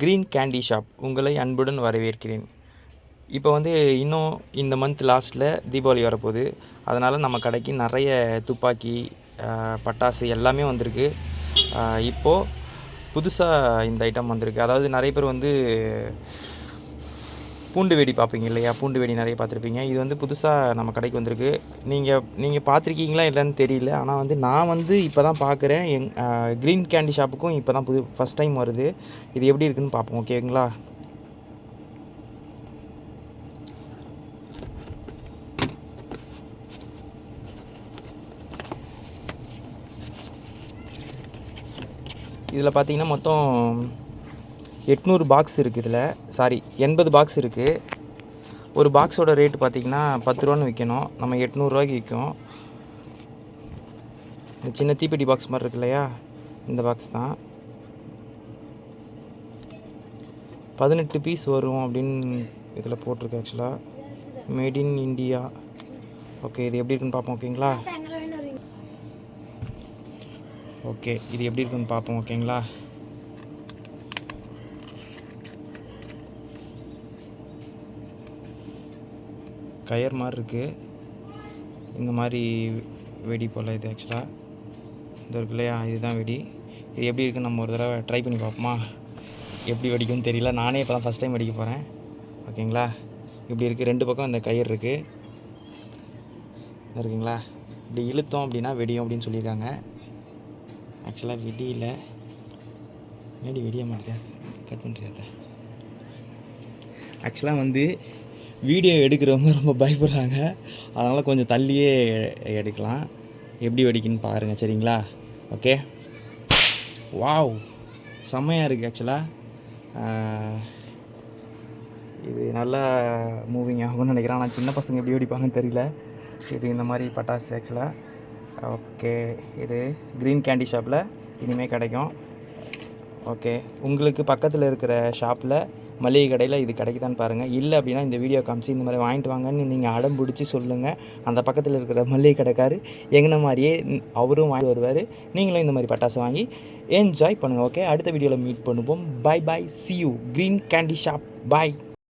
Green candy shop உங்களை அன்புடன் வரவேற்கிறேன். இப்போ வந்து இன்னும் இந்த மந்த் லாஸ்ட்டில் தீபாவளி வரப்போகுது. அதனால் நம்ம கடைக்கு நிறைய துப்பாக்கி, பட்டாசு எல்லாமே வந்திருக்கு. இப்போது புதுசாக இந்த ஐட்டம் வந்திருக்கு. அதாவது நிறைய பேர் வந்து பூண்டு வெடி பார்ப்பீங்க இல்லையா? பூண்டு வெடி நிறைய பார்த்துருப்பீங்க. இது வந்து புதுசாக நம்ம கடைக்கு வந்திருக்கு. நீங்கள் பார்த்துருக்கீங்களா இல்லைன்னு தெரியல. ஆனால் வந்து நான் வந்து இப்போ தான் பார்க்குறேன். க்ரீன் கேண்டி ஷாப்புக்கும் இப்போ தான் ஃபஸ்ட் டைம் வருது. இது எப்படி இருக்குதுன்னு பார்ப்போம். ஓகேங்களா? இதில் பார்த்தீங்கன்னா மொத்தம் 800 பாக்ஸ் இருக்குது. இதில் 80 பாக்ஸ் இருக்குது. ஒரு பாக்ஸோட ரேட்டு பார்த்திங்கன்னா 10 ரூபான்னு விற்கணும். நம்ம 800 ரூபாய்க்கு விற்கும். இந்த சின்ன தீப்பெட்டி பாக்ஸ் மாதிரி இருக்கு இல்லையா? இந்த பாக்ஸ் தான் 18 பீஸ் வரும் அப்படின்னு இதில் போட்டிருக்கு. ஆக்சுவலாக மேட் இன் இண்டியா. ஓகே, இது எப்படி இருக்குன்னு பார்ப்போம். ஓகேங்களா? ஓகே, இது எப்படி இருக்குன்னு பார்ப்போம். ஓகேங்களா? கயர் மாதிரி இருக்குது. இந்த மாதிரி வெடி போல் இது ஆக்சுவலாக இது இருக்கு இல்லையா? இதுதான் வெடி. இது எப்படி இருக்குன்னு நம்ம ஒரு தடவை ட்ரை பண்ணி பார்ப்போமா? எப்படி வெடிக்கும்னு தெரியல. நானே இப்போ தான் ஃபஸ்ட் டைம் வெடிக்க போகிறேன். ஓகேங்களா? இப்படி இருக்குது. 2 பக்கம் இந்த கயிறு இருக்குது. இருக்குங்களா? இப்படி இழுத்தோம் அப்படின்னா வெடியும் அப்படின்னு சொல்லியிருக்காங்க. ஆக்சுவலாக வெடியில் வெடிய மாட்டேன். கட் பண்ணுறியாத. ஆக்சுவலாக வந்து வீடியோ எடுக்கிறவங்க ரொம்ப பயப்படுறாங்க. அதனால் கொஞ்சம் தள்ளியே எடுக்கலாம். எப்படி வெடிக்குன்னு பாருங்கள். சரிங்களா? ஓகே. வாவ், செம்மையாக இருக்குது. ஆக்சுவலாக இது நல்லா மூவிங் ஆகும்னு நினைக்கிறேன். ஆனால் சின்ன பசங்க எப்படி வெடிப்பாங்கன்னு தெரியல. இது இந்த மாதிரி பட்டாசு ஆக்சுவலாக. ஓகே, இது க்ரீன் கேண்டி ஷாப்பில் இனிமேல் கிடைக்கும். ஓகே, உங்களுக்கு பக்கத்தில் இருக்கிற ஷாப்பில் மளிகை கடையில் இது கிடைக்குதான்னு பாருங்கள். இல்லை அப்படின்னா இந்த வீடியோ காமிச்சு இந்த மாதிரி வாங்கிட்டு வாங்கன்னு நீங்கள் அடம் பிடிச்சி சொல்லுங்கள். அந்த பக்கத்தில் இருக்கிற மளிகை கடைக்காரு எங்கன மாதிரியே அவரும் வாங்கி வருவார். நீங்களும் இந்த மாதிரி பட்டாசு வாங்கி என்ஜாய் பண்ணுங்கள். ஓகே, அடுத்த வீடியோவில் மீட் பண்ணுவோம். Bye bye, see you. Green candy shop. Bye.